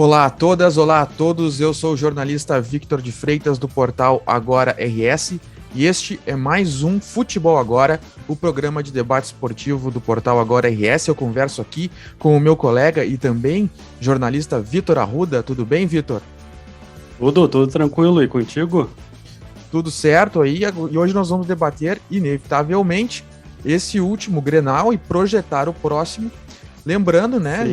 Olá a todas, olá a todos, eu sou o jornalista Victor de Freitas do portal Agora RS e este é mais um Futebol Agora, o programa de debate esportivo do portal Agora RS. Eu converso aqui com o meu colega e também jornalista Vitor Arruda. Tudo bem, Vitor? Tudo tranquilo, e contigo? Tudo certo aí, e hoje nós vamos debater, inevitavelmente, esse último Grenal e projetar o próximo. Lembrando, né,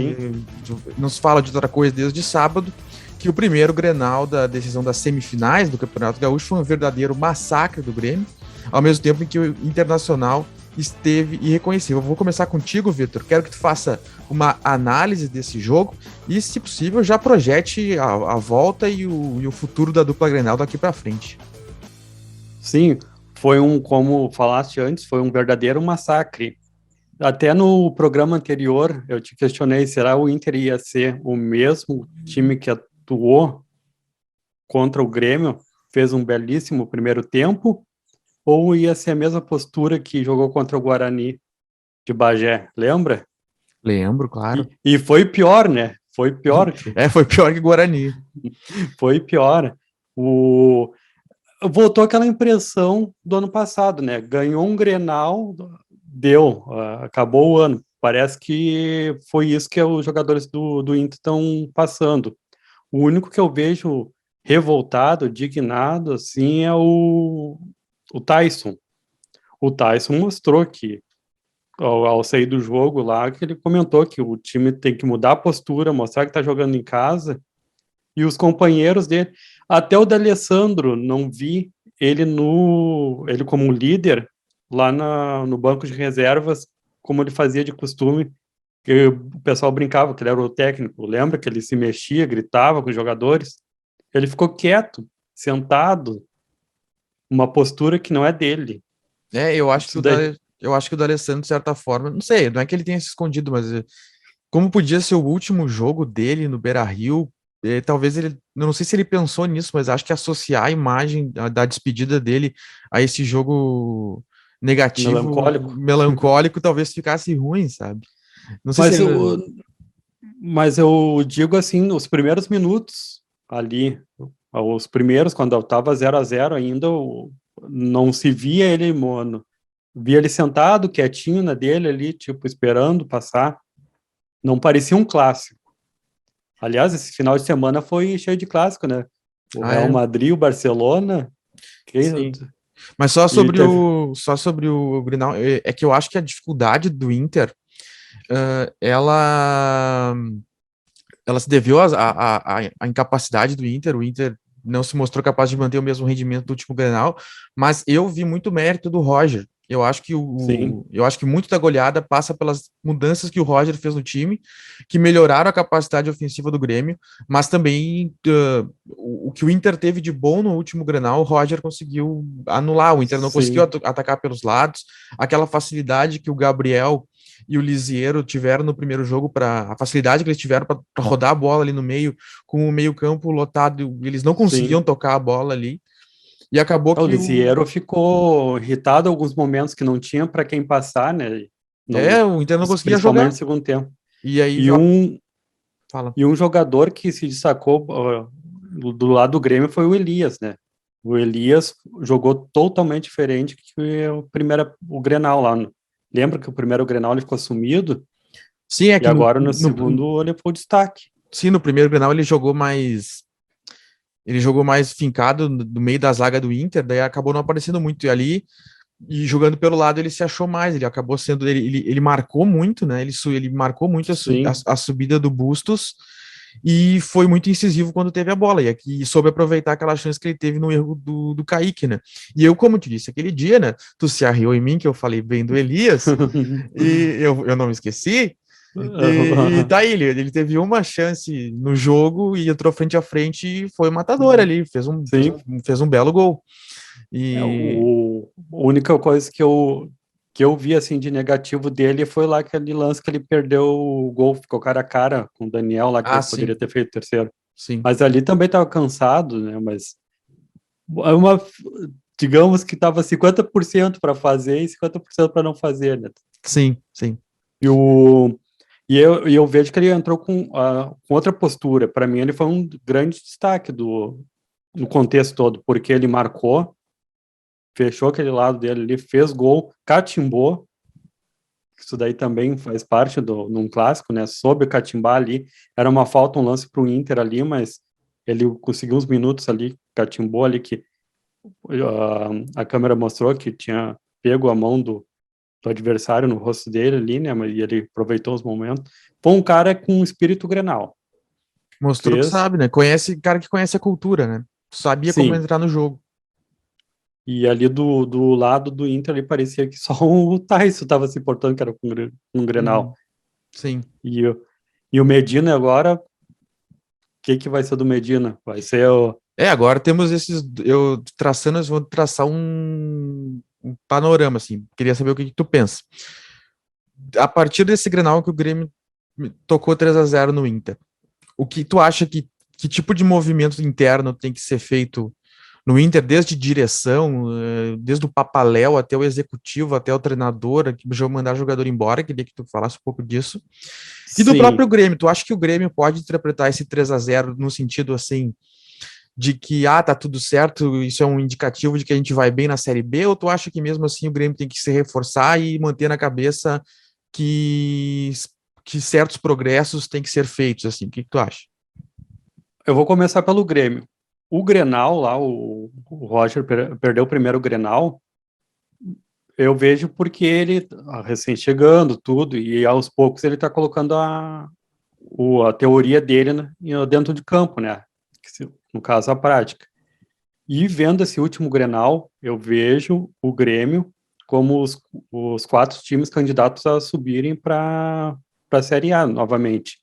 nos fala de outra coisa desde sábado, que o primeiro Grenal da decisão das semifinais do Campeonato Gaúcho foi um verdadeiro massacre do Grêmio, ao mesmo tempo em que o Internacional esteve irreconhecível. Eu vou começar contigo, Vitor. Quero que tu faça uma análise desse jogo e, se possível, já projete a volta e o futuro da dupla Grenal daqui para frente. Sim, como falaste antes, foi um verdadeiro massacre. Até no programa anterior, eu te questionei, será o Inter ia ser o mesmo time que atuou contra o Grêmio, fez um belíssimo primeiro tempo, ou ia ser a mesma postura que jogou contra o Guarani de Bagé, lembra? Lembro, claro. E foi pior, né? Foi pior. Foi pior que Guarani. Foi pior. Voltou aquela impressão do ano passado, né? Ganhou um Grenal, acabou o ano. Parece que foi isso que os jogadores do Inter estão passando. O único que eu vejo revoltado, indignado, assim, é o Tyson. O Tyson mostrou que, ao sair do jogo lá, que ele comentou que o time tem que mudar a postura, mostrar que está jogando em casa, e os companheiros dele, até o D'Alessandro, não vi ele como líder lá no banco de reservas, como ele fazia de costume, que o pessoal brincava que ele era o técnico, lembra que ele se mexia, gritava com os jogadores? Ele ficou quieto, sentado, uma postura que não é dele. Eu acho que o D'Alessandro, de certa forma, não sei, não é que ele tenha se escondido, mas como podia ser o último jogo dele no Beira-Rio, talvez ele, não sei se ele pensou nisso, mas acho que associar a imagem da despedida dele a esse jogo negativo, melancólico, talvez ficasse ruim, sabe? Não sei mas se ele... Mas eu digo assim, os primeiros minutos ali, os primeiros, quando eu estava 0-0 ainda, não se via ele, mano. Via ele sentado, quietinho na dele ali, tipo, esperando passar. Não parecia um clássico. Aliás, esse final de semana foi cheio de clássico, né? O Real Madrid, o Barcelona. Sim. Mas só sobre o Grenal, é que eu acho que a dificuldade do Inter, ela se deveu à incapacidade do Inter. O Inter não se mostrou capaz de manter o mesmo rendimento do último Grenal, mas eu vi muito mérito do Roger. Eu acho que muito da goleada passa pelas mudanças que o Roger fez no time, que melhoraram a capacidade ofensiva do Grêmio, mas também o que o Inter teve de bom no último Grenal, o Roger conseguiu anular. O Inter não conseguiu atacar pelos lados, aquela facilidade que o Gabriel e o Lisiero tiveram no primeiro jogo, para a facilidade que eles tiveram para rodar a bola ali no meio, com o meio-campo lotado, eles não conseguiam tocar a bola ali. E acabou que o Lisiero ficou irritado em alguns momentos que não tinha para quem passar, né? O Inter não conseguia principalmente jogar. no segundo tempo. E aí E um jogador que se destacou do lado do Grêmio foi o Elias, né? O Elias jogou totalmente diferente que o Grenal lá. Lembra que o primeiro Grenal ele ficou sumido? Sim, é que e agora no segundo ele foi o destaque. Sim, no primeiro Grenal ele jogou mais fincado no meio da zaga do Inter, daí acabou não aparecendo muito. E jogando pelo lado ele se achou mais, ele acabou sendo, ele marcou muito, né? Ele marcou muito a subida do Bustos e foi muito incisivo quando teve a bola, e aqui soube aproveitar aquela chance que ele teve no erro do Kaique, né? E eu, como te disse aquele dia, né? Tu se arriou em mim que eu falei bem do Elias, e eu não me esqueci. E tá aí, ele teve uma chance no jogo e entrou frente a frente e foi matador ali, fez um belo gol. A única coisa que eu vi assim de negativo dele foi lá aquele lance que ele perdeu o gol, ficou cara a cara com o Daniel lá, que ele poderia ter feito o terceiro. Sim. Mas ali também estava cansado, né? Mas digamos que estava 50% para fazer e 50% para não fazer, né? Sim, sim. E eu vejo que ele entrou com outra postura. Para mim, ele foi um grande destaque no contexto todo, porque ele marcou, fechou aquele lado dele ali, fez gol, catimbou. Isso daí também faz parte num clássico, né? Soube catimbar ali. Era uma falta, um lance para o Inter ali, mas ele conseguiu uns minutos ali, catimbou ali, que a câmera mostrou que tinha pego a mão do adversário no rosto dele ali, né? E ele aproveitou os momentos. Foi um cara com espírito Grenal. Mostrou que Fez, sabe, né? Cara que conhece a cultura, né? Sabia como sim. entrar no jogo. E ali do lado do Inter, ali parecia que só o Tyson estava se importando, que era com o Grenal. Uhum. Sim. E, e o Medina agora, o que vai ser do Medina? Vai ser o. Agora temos esses. Eu traçando, eu vou traçar um panorama, assim. Queria saber o que tu pensa. A partir desse Grenal que o Grêmio tocou 3-0 no Inter, o que tu acha que tipo de movimento interno tem que ser feito no Inter, desde direção, desde o Papaléu até o executivo, até o treinador, que mandar jogador embora, queria que tu falasse um pouco disso. E do próprio Sim, Grêmio, tu acha que o Grêmio pode interpretar esse 3-0 no sentido assim de que tá tudo certo, isso é um indicativo de que a gente vai bem na Série B, ou tu acha que mesmo assim o Grêmio tem que se reforçar e manter na cabeça que, que certos progressos têm que ser feitos, assim, o que tu acha? eu vou começar pelo Grêmio. O Grenal lá, o Roger perdeu o primeiro Grenal, eu vejo porque ele recém chegando, tudo, e aos poucos ele está colocando a teoria dele dentro de campo, né? No caso, a prática. E vendo esse último Grenal, eu vejo o Grêmio como os 4 times candidatos a subirem para a Série A novamente.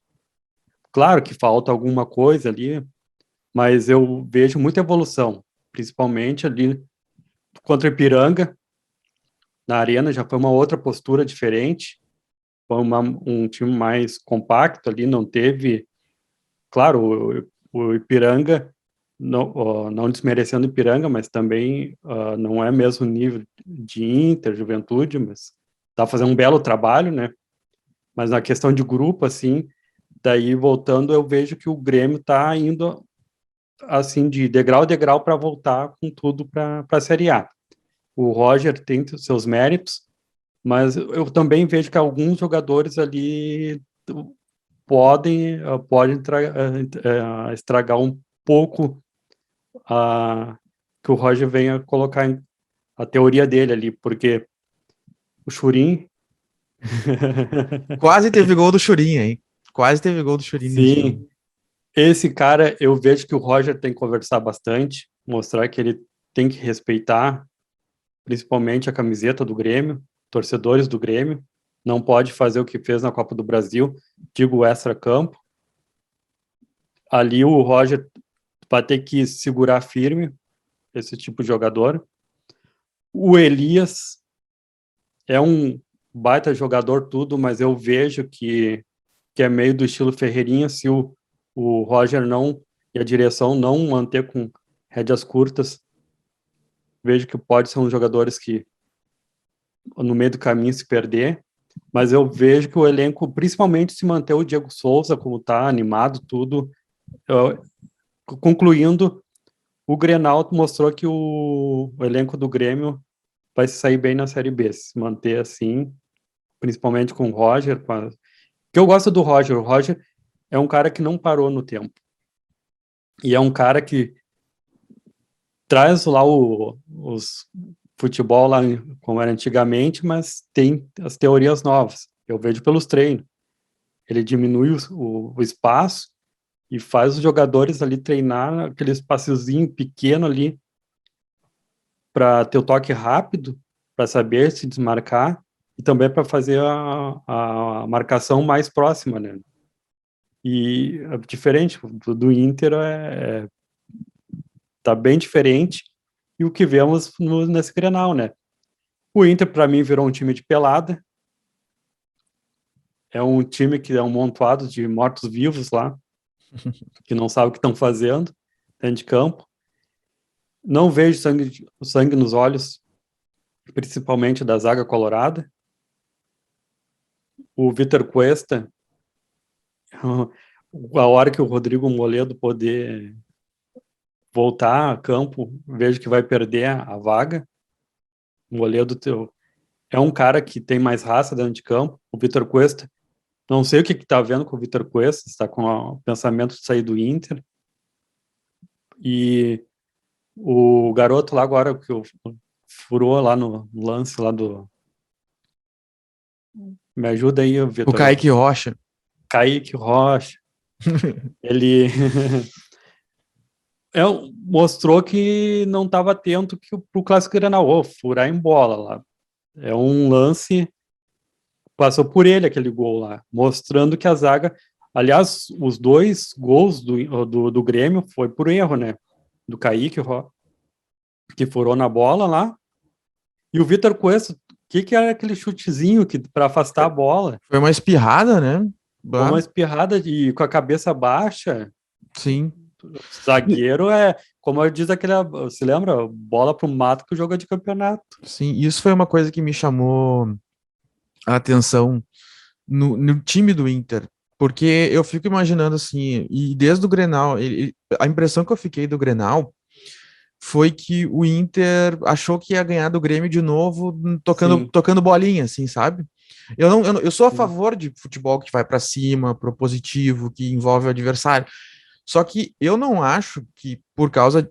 Claro que falta alguma coisa ali, mas eu vejo muita evolução, principalmente ali contra o Ipiranga, na Arena já foi uma outra postura diferente, foi um time mais compacto ali, não teve, claro, o Ipiranga, não desmerecendo o Ipiranga, mas também não é mesmo nível de Inter, Juventude, mas tá fazendo um belo trabalho, né? Mas na questão de grupo, assim, daí voltando, eu vejo que o Grêmio tá indo assim de degrau a degrau para voltar com tudo para a Série A. O Roger tem seus méritos, mas eu também vejo que alguns jogadores ali podem estragar um pouco que o Roger venha colocar a teoria dele ali, porque o Churin Quase teve gol do Churinho, hein? Quase teve gol do Churinho nesse jogo. sim, esse cara eu vejo que o Roger tem que conversar bastante, mostrar que ele tem que respeitar principalmente a camiseta do Grêmio, torcedores do Grêmio, não pode fazer o que fez na Copa do Brasil, digo extra-campo. Ali o Roger vai ter que segurar firme esse tipo de jogador. O Elias é um baita jogador tudo, mas eu vejo que é meio do estilo Ferreirinha, se o Roger não e a direção não manter com rédeas curtas, vejo que pode ser uns jogadores que no meio do caminho se perder, mas eu vejo que o elenco, principalmente se manter o Diego Souza como tá, animado, tudo, concluindo, o Grenal mostrou que o elenco do Grêmio vai se sair bem na Série B, se manter assim, principalmente com o Roger, que eu gosto do Roger, o Roger é um cara que não parou no tempo, e é um cara que traz lá os futebol lá como era antigamente, mas tem as teorias novas, eu vejo pelos treinos, ele diminui o espaço e faz os jogadores ali treinar aquele espaçozinho pequeno ali para ter o toque rápido, para saber se desmarcar e também para fazer a marcação mais próxima, né? E é diferente do Inter, tá bem diferente e o que vemos nesse Grenal, né? O Inter para mim virou um time de pelada, é um time que é um montoado de mortos-vivos lá, que não sabe o que estão fazendo dentro de campo. Não vejo sangue nos olhos, principalmente da zaga colorada. O Vitor Cuesta A hora que o Rodrigo Moledo poder voltar a campo, vejo que vai perder a vaga. O Moledo é um cara que tem mais raça dentro de campo. O Vitor Cuesta, não sei o que está vendo com o Vitor Cuesta, está com o pensamento de sair do Inter. E o garoto lá agora, que furou lá no lance lá do... Me ajuda aí, Vitor. O Kaique Rocha. Kaique Rocha. Ele mostrou que não estava atento para o Clássico Grenal, furar em bola lá. É um lance, passou por ele aquele gol lá, mostrando que a zaga, aliás, os 2 gols do Grêmio foi por erro, né? Do Kaique, que furou na bola lá, e o Vitor Cuesta, o que era aquele chutezinho para afastar a bola? Foi uma espirrada, né? Foi uma espirrada com a cabeça baixa. Sim. Zagueiro como diz se lembra? Bola pro mato que joga de campeonato. Sim, isso foi uma coisa que me chamou a atenção no time do Inter, porque eu fico imaginando assim, e desde o Grenal, a impressão que eu fiquei do Grenal foi que o Inter achou que ia ganhar do Grêmio de novo, tocando bolinha, assim, sabe? Eu sou a favor de futebol que vai para cima, propositivo, que envolve o adversário. Só que eu não acho que por causa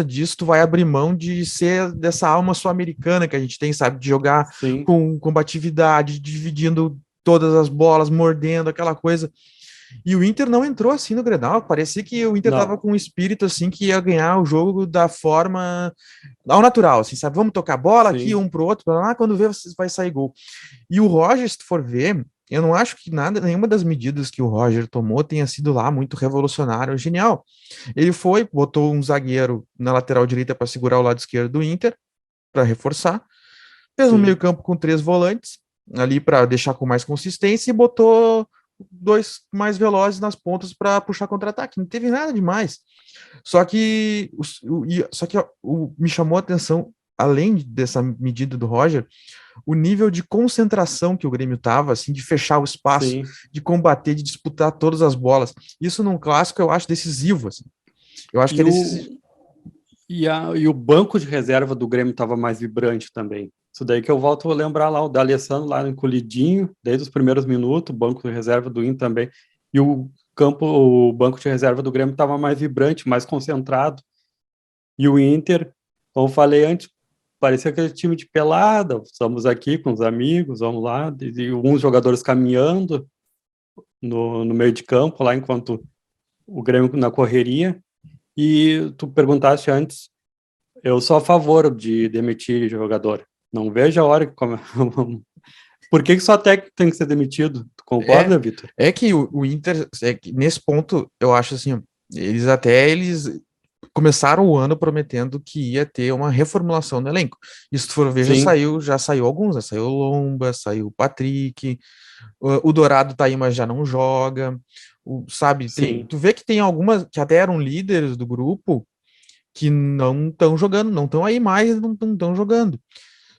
disso tu vai abrir mão de ser dessa alma sul-americana que a gente tem, sabe? De jogar com combatividade, dividindo todas as bolas, mordendo, aquela coisa. E o Inter não entrou assim no Grenal, parecia que o Inter tava com um espírito assim que ia ganhar o jogo da forma ao natural, assim, sabe? Vamos tocar bola aqui um pro outro, quando vê vai sair gol. E o Roger, se tu for ver, eu não acho que nenhuma das medidas que o Roger tomou tenha sido lá muito revolucionário, genial. Ele botou um zagueiro na lateral direita para segurar o lado esquerdo do Inter, para reforçar, fez um meio-campo com 3 volantes ali para deixar com mais consistência e botou 2 mais velozes nas pontas para puxar contra-ataque. Não teve nada demais. Só que me chamou a atenção, além dessa medida do Roger, o nível de concentração que o Grêmio tava, assim, de fechar o espaço, de combater, de disputar todas as bolas. Isso num clássico eu acho decisivo, assim. Eu acho que é decisivo. E o banco de reserva do Grêmio estava mais vibrante também. Isso daí que eu volto a lembrar lá, o D'Alessandro lá encolhidinho, desde os primeiros minutos, o banco de reserva do Inter também. E o banco de reserva do Grêmio estava mais vibrante, mais concentrado. E o Inter, como eu falei antes, parecia aquele time de pelada, estamos aqui com os amigos, vamos lá, e alguns jogadores caminhando no meio de campo, lá enquanto o Grêmio na correria. E tu perguntaste antes, eu sou a favor de demitir jogador. Não vejo a hora que... Por que só técnico tem que ser demitido? Tu concorda, Vitor? É que o Inter, nesse ponto, eu acho assim, eles começaram o ano prometendo que ia ter uma reformulação no elenco. E se tu for ver, já saiu alguns, né? Saiu o Lomba, saiu o Patrick, o Dourado tá aí, mas já não joga. Sabe, tu vê que tem algumas que até eram líderes do grupo que não estão jogando, não estão aí mais, não estão jogando.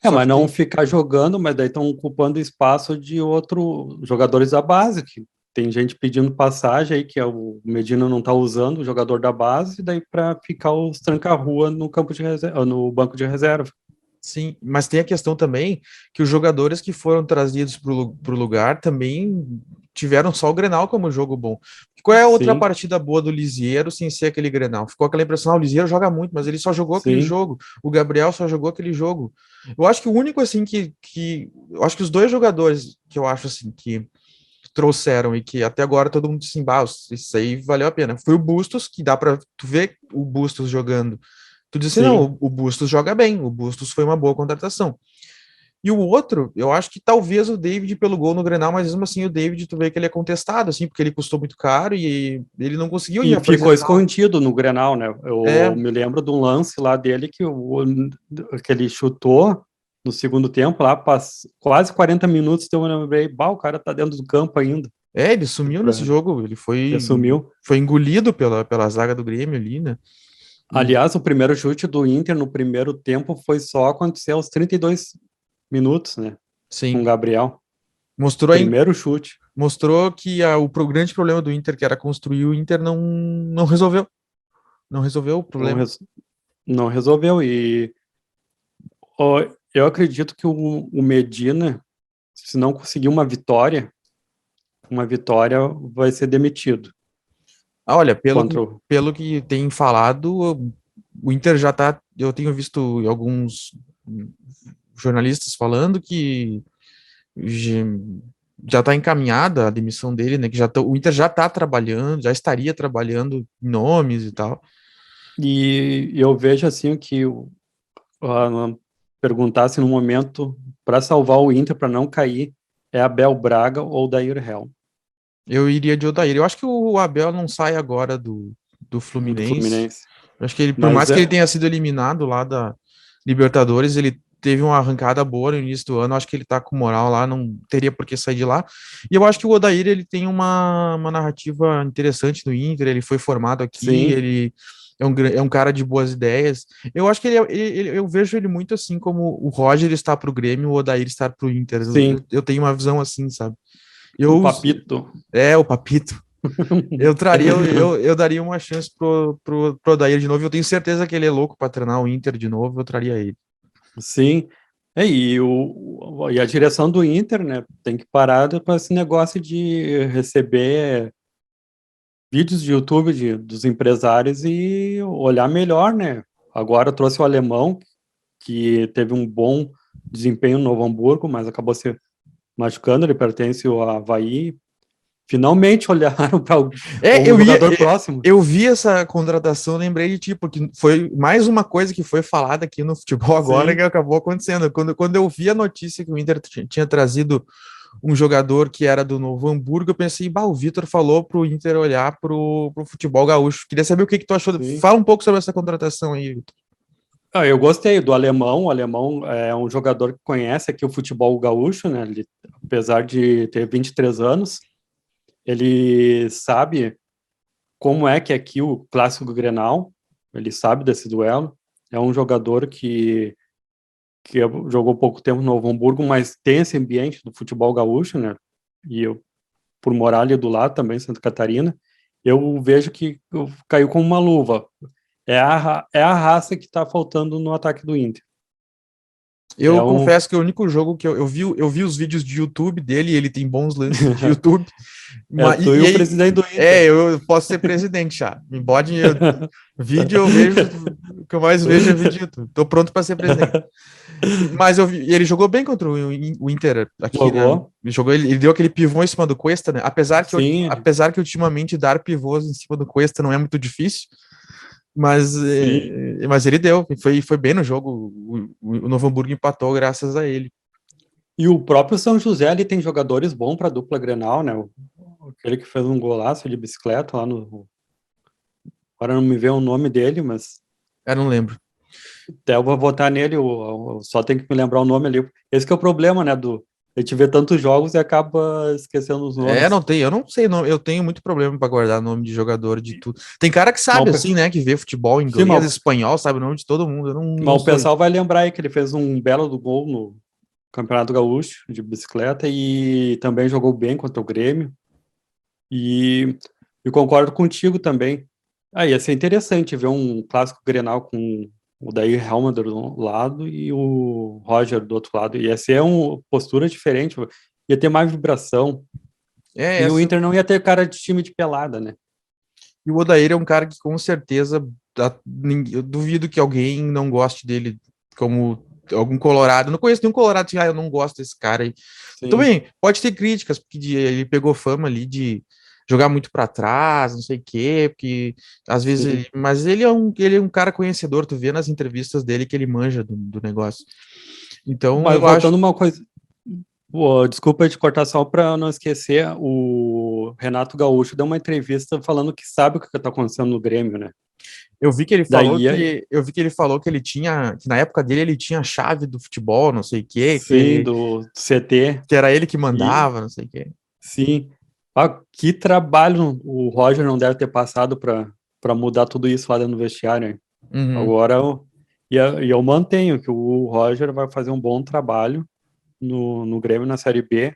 Mas não ficar jogando, mas daí estão ocupando espaço de outros jogadores da base, que tem gente pedindo passagem aí, que o Medina não está usando o jogador da base, daí para ficar os tranca-rua no campo de reserva, no banco de reserva. Sim, mas tem a questão também que os jogadores que foram trazidos para o lugar também tiveram só o Grenal como jogo bom. Qual é a outra partida boa do Lisieiro sem ser aquele Grenal? Ficou aquela impressão, o Lisieiro joga muito, mas ele só jogou aquele jogo. O Gabriel só jogou aquele jogo. Eu acho que o único, assim, eu acho que os 2 jogadores que eu acho, assim, que trouxeram e que até agora todo mundo disse assim, isso aí valeu a pena. Foi o Bustos, que dá para tu ver o Bustos jogando. Tu disse assim, não, o Bustos joga bem, o Bustos foi uma boa contratação. E o outro, eu acho que talvez o David pelo gol no Grenal, mas mesmo assim o David, tu vê que ele é contestado, assim, porque ele custou muito caro e ele não conseguiu ir. E ficou escondido no Grenal, né? Eu me lembro de um lance lá dele que ele chutou no segundo tempo, lá quase 40 minutos, então eu lembrei, o cara tá dentro do campo ainda. Ele sumiu nesse jogo, ele sumiu. Foi engolido pela zaga do Grêmio ali, né? Aliás, o primeiro chute do Inter no primeiro tempo foi só acontecer aos 32 minutos, né? Sim. Com o Gabriel. Mostrou primeiro chute. Mostrou que grande problema do Inter, que era construir, o Inter não resolveu. Não resolveu o Não, problema. não resolveu. E ó, eu acredito que o Medina, se não conseguir uma vitória vai ser demitido Olha, contra o. pelo que tem falado, o Inter já tá. Eu tenho visto alguns jornalistas falando que já já está encaminhada a demissão dele, né? O Inter já está trabalhando, já estaria trabalhando em nomes e tal. E eu vejo assim que perguntasse no momento para salvar o Inter, para não cair, é Abel Braga ou Dair Helm, Eu iria de Odair. Eu acho que o Abel não sai agora do do Fluminense. Fluminense. Eu acho que ele, por Mas mais que ele tenha sido eliminado lá da Libertadores, ele teve uma arrancada boa no início do ano. Eu acho que ele tá com moral lá, não teria por que sair de lá. E eu acho que o Odair ele tem uma narrativa interessante no Inter. Ele foi formado aqui, sim, ele é um cara de boas ideias. Eu acho que eu vejo ele muito assim como o Roger está pro Grêmio, o Odair está pro Inter. sim, Eu tenho uma visão assim, sabe? o Eu, Papito. o Papito. Eu daria uma chance pro Odair de novo. Eu tenho certeza que ele é louco para treinar o Inter de novo. Eu traria ele. Sim. E a direção do Inter, né, tem que parar com esse negócio de receber vídeos de YouTube dos empresários e olhar melhor, né? Agora trouxe o alemão, que teve um bom desempenho no Novo Hamburgo, mas acabou se machucando, ele pertence ao Avaí. Finalmente olharam para É, um jogador próximo. eu vi essa contratação, lembrei de ti, porque foi mais uma coisa que foi falada aqui no futebol agora que Sim, acabou acontecendo. Quando eu vi a notícia que o Inter tinha trazido um jogador que era do Novo Hamburgo, eu pensei, bah, o Vitor falou pro Inter olhar pro futebol gaúcho. Queria saber o que tu achou. sim. Fala um pouco sobre essa contratação aí, Vitor. Ah, eu gostei do alemão. O alemão é um jogador que conhece aqui o futebol gaúcho, né? Ele, apesar de ter 23 anos, ele sabe como é que é aqui o clássico Grenal, ele sabe desse duelo. É um jogador que jogou pouco tempo no Novo Hamburgo, mas tem esse ambiente do futebol gaúcho, né? E eu, por morar ali do lado também, Santa Catarina, eu vejo que caiu como uma luva. É a raça que está faltando no ataque do Inter. É Eu um. confesso que o único jogo que eu vi os vídeos de YouTube dele, ele tem bons lances de YouTube. É tu e E o aí, presidente do Inter. eu posso ser presidente já. Vídeo eu vejo, o que eu mais vejo é vídeo de YouTube. Tô pronto para ser presidente. Mas eu vi, e ele jogou bem contra o Inter aqui, né? Jogou? Ele deu aquele pivô em cima do Cuesta, né? Sim, Apesar que ultimamente dar pivôs em cima do Cuesta não é muito difícil, sim. mas ele deu, foi bem no jogo. O Novo Hamburgo empatou graças a ele. E o próprio São José ali tem jogadores bons para dupla Grenal, né? Aquele que fez um golaço de bicicleta lá no. Agora não me vê o nome dele, mas Eu não lembro. até eu vou votar nele, só tem que me lembrar o nome ali. Esse que é o problema, né? A gente vê tantos jogos e acaba esquecendo os nomes. Não tem, eu não sei, não, eu tenho muito problema para guardar nome de jogador de tudo. Tem cara que Mas, sabe assim, né, que vê futebol sim, inglês, espanhol, sabe o nome de todo mundo. Eu mas não o sou isso. pessoal vai lembrar aí que ele fez um belo do gol no Campeonato Gaúcho de bicicleta e também jogou bem contra o Grêmio. E eu concordo contigo também. Ah, ia ser interessante ver um clássico Grenal com o Daí Helmander do lado e o Roger do outro lado. Ia ser uma postura diferente, ia ter mais vibração. E o Essa. Inter não ia ter cara de time de pelada, né? E o Odair é um cara que com certeza eu duvido que alguém não goste dele como algum colorado. Eu não conheço nenhum colorado que eu não gosto desse cara aí. Sim, Também pode ter críticas, porque ele pegou fama ali de jogar muito para trás, não sei o quê, porque às vezes sim. mas ele é um cara conhecedor, tu vê nas entrevistas dele que ele manja do negócio. Então Mas eu acho. voltando uma coisa, desculpa te cortar só para não esquecer, o Renato Gaúcho deu uma entrevista falando que sabe o que está acontecendo no Grêmio, né? Daí, Eu vi que ele falou que ele tinha, que na época dele ele tinha a chave do futebol, não sei o quê, sim, do CT. que era ele que E mandava, não sei o quê. sim, ah, que trabalho o Roger não deve ter passado para mudar tudo isso lá dentro do vestiário, hein? Uhum. Agora, eu mantenho que o Roger vai fazer um bom trabalho no Grêmio na Série B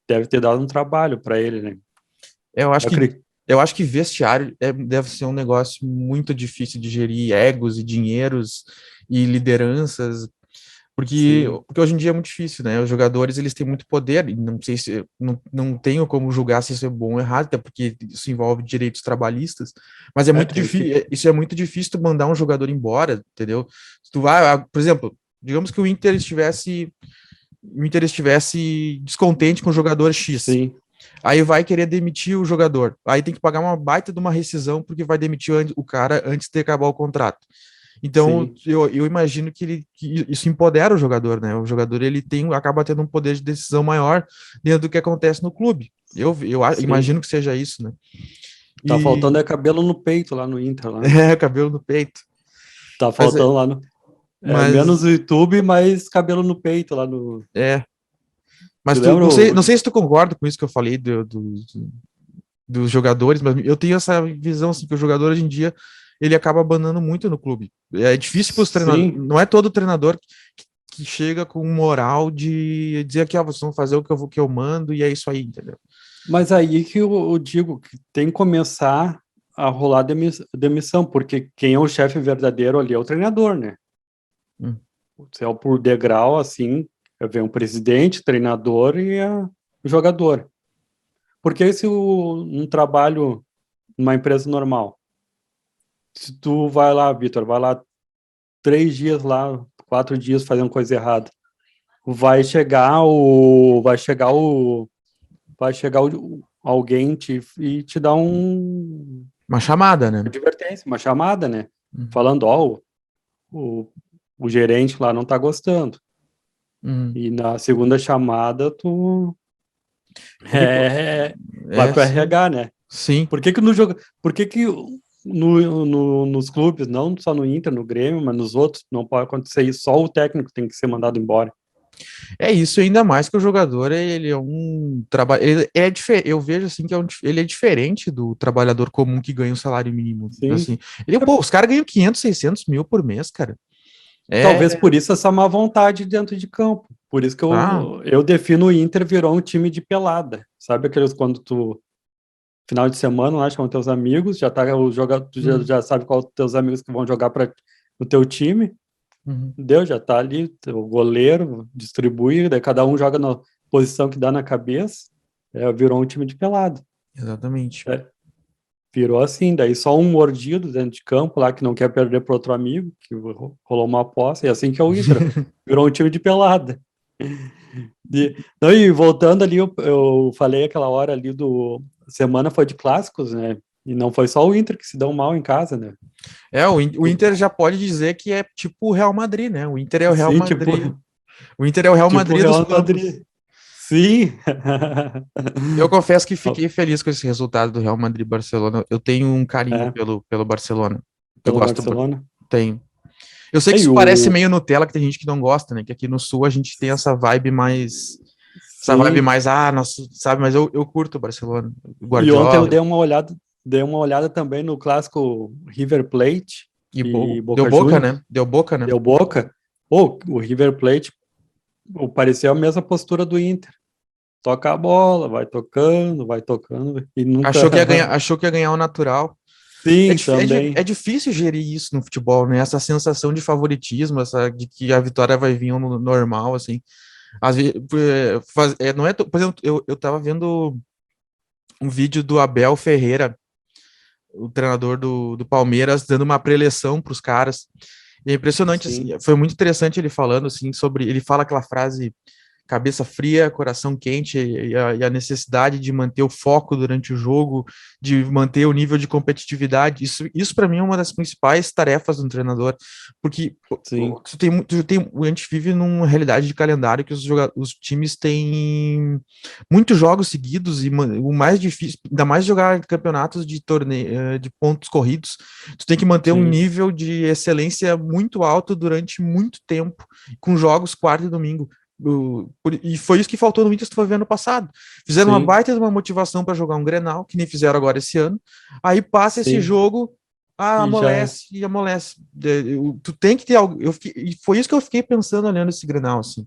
deve ter dado um trabalho para ele, né? Eu acho que Eu acho que vestiário deve ser um negócio muito difícil de gerir, egos e dinheiros e lideranças, porque hoje em dia é muito difícil, né? Os jogadores, eles têm muito poder, e não sei se, não tenho como julgar se isso é bom ou errado, até porque isso envolve direitos trabalhistas, mas é muito difícil, isso é muito difícil tu mandar um jogador embora, entendeu? Se tu vai, por exemplo, digamos que o Inter estivesse descontente com o jogador X. Sim. Aí vai querer demitir o jogador. Aí tem que pagar uma baita de uma rescisão porque vai demitir o cara antes de acabar o contrato. Então, eu imagino que isso empodera o jogador, né? O jogador acaba tendo um poder de decisão maior dentro do que acontece no clube. Eu imagino que seja isso, né? Tá faltando cabelo no peito lá no Inter. Lá. Cabelo no peito. Tá faltando lá no... menos o YouTube, mas cabelo no peito lá no... Mas não sei se tu concorda com isso que eu falei dos jogadores, mas eu tenho essa visão assim, que o jogador hoje em dia ele acaba abanando muito no clube. É difícil para os treinadores, não é todo treinador que chega com moral de dizer que vocês vão fazer o que eu mando e é isso aí, entendeu? Mas aí que eu digo que tem que começar a rolar demissão, porque quem é o chefe verdadeiro ali é o treinador, né? Se é por degrau, assim, vem um presidente, treinador e o jogador. Porque se um trabalho numa empresa normal, se tu vai lá, Vitor, vai lá 3 dias lá, 4 dias fazendo coisa errada, vai chegar alguém e te dar uma chamada, né? Uma advertência, uma chamada, né? Falando, o gerente lá não tá gostando. E na segunda chamada, tu vai pro RH, né? Sim. Por que nos clubes, não só no Inter, no Grêmio, mas nos outros, não pode acontecer isso, só o técnico tem que ser mandado embora? É isso, ainda mais que o jogador, ele é um trabalho, eu vejo assim que ele é diferente do trabalhador comum que ganha um salário mínimo, assim. Os caras ganham 500, 600 mil por mês, cara. Talvez por isso essa má vontade dentro de campo, por isso que eu defino o Inter virou um time de pelada, sabe aqueles quando tu final de semana lá com teus amigos, já tá o jogador, tu já sabe qual teus amigos que vão jogar para o teu time. Já tá ali, o goleiro distribui, daí cada um joga na posição que dá na cabeça, virou um time de pelado. Exatamente. Virou assim, daí só um mordido dentro de campo lá que não quer perder para outro amigo, que rolou uma aposta, e assim que é o Inter, virou um time de pelada. E voltando ali, eu falei aquela hora ali semana foi de clássicos, né? E não foi só o Inter que se deu mal em casa, né? O Inter já pode dizer que é tipo o Real Madrid, né? O Inter é o Real Madrid. O Inter é o Real Madrid dos campos. Sim. Eu confesso que fiquei feliz com esse resultado do Real Madrid e Barcelona. Eu tenho um carinho pelo Barcelona. Pelo Barcelona? Tenho. Eu sei que isso parece meio Nutella, que tem gente que não gosta, né? Que aqui no Sul a gente tem essa vibe mais... nossa, sabe? Mas eu curto o Barcelona. Guardiola. E ontem eu dei uma olhada também no clássico River Plate e Boca Juniors, né? Deu Boca. O River Plate parecia a mesma postura do Inter. Toca a bola, vai tocando e nunca... Achou que ia ganhar o natural. Sim, também. É difícil gerir isso no futebol, né? Essa sensação de favoritismo, de que a vitória vai vir no normal, assim. Às vezes, não é, por exemplo, eu tava vendo um vídeo do Abel Ferreira, o treinador do Palmeiras, dando uma preleção para os caras. E é impressionante, assim, foi muito interessante ele falando, assim, ele fala aquela frase, cabeça fria, coração quente, e a necessidade de manter o foco durante o jogo, de manter o nível de competitividade. Isso para mim é uma das principais tarefas do treinador, porque a gente vive numa realidade de calendário que os times têm muitos jogos seguidos, e o mais difícil, ainda mais jogar campeonatos de torneio de pontos corridos, tu tem que manter um nível de excelência muito alto durante muito tempo, com jogos quarta e domingo. E foi isso que faltou no Inter, se tu for ver ano passado. Fizeram uma baita de uma motivação para jogar um Grenal, que nem fizeram agora esse ano. Aí passa esse jogo, amolece e amolece. Tu tem que ter algo. E foi isso que eu fiquei pensando olhando esse Grenal, assim.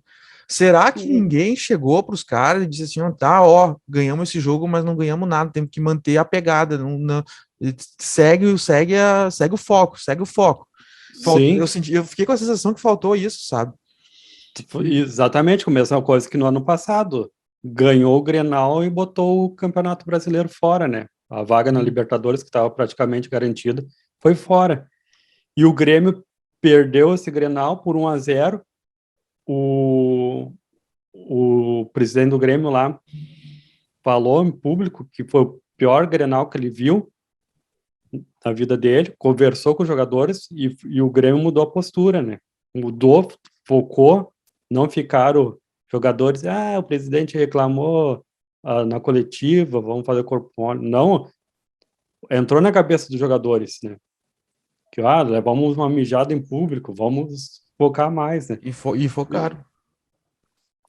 Será que ninguém chegou para os caras e disse assim, ó, tá, ó, ganhamos esse jogo, mas não ganhamos nada, temos que manter a pegada, segue o foco, segue o foco. Sim, Eu fiquei com a sensação que faltou isso, sabe? foi exatamente a mesma coisa que no ano passado. Ganhou o Grenal e botou o Campeonato Brasileiro fora, né? A vaga na Sim. Libertadores, que estava praticamente garantida, foi fora. E o Grêmio perdeu esse Grenal por 1-0. O presidente do Grêmio lá falou em público que foi o pior Grenal que ele viu na vida dele, conversou com os jogadores e o Grêmio mudou a postura, né? Mudou, focou, não ficaram jogadores, o presidente reclamou na coletiva, vamos fazer corpo mole. Não, entrou na cabeça dos jogadores, né? Que, levamos uma mijada em público, vamos focar mais, né? E focaram.